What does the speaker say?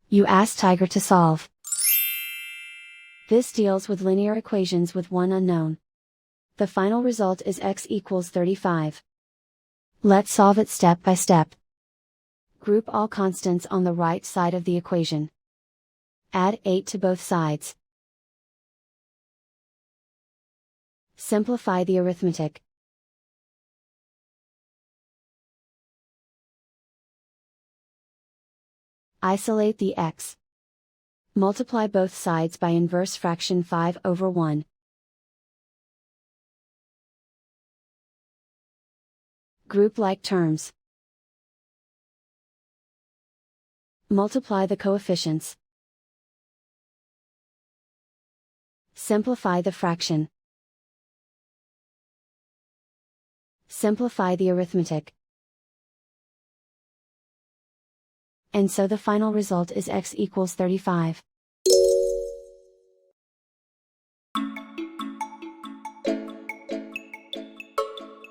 You ask Tiger to solve. This deals with linear equations with one unknown. The final result is x equals 35. Let's solve it step by step. Group all constants on the right side of the equation. Add 8 to both sides. Simplify the arithmetic. Isolate the x. Multiply both sides by inverse fraction 5/1. Group like terms. Multiply the coefficients. Simplify the fraction. Simplify the arithmetic. And so the final result is x equals 35.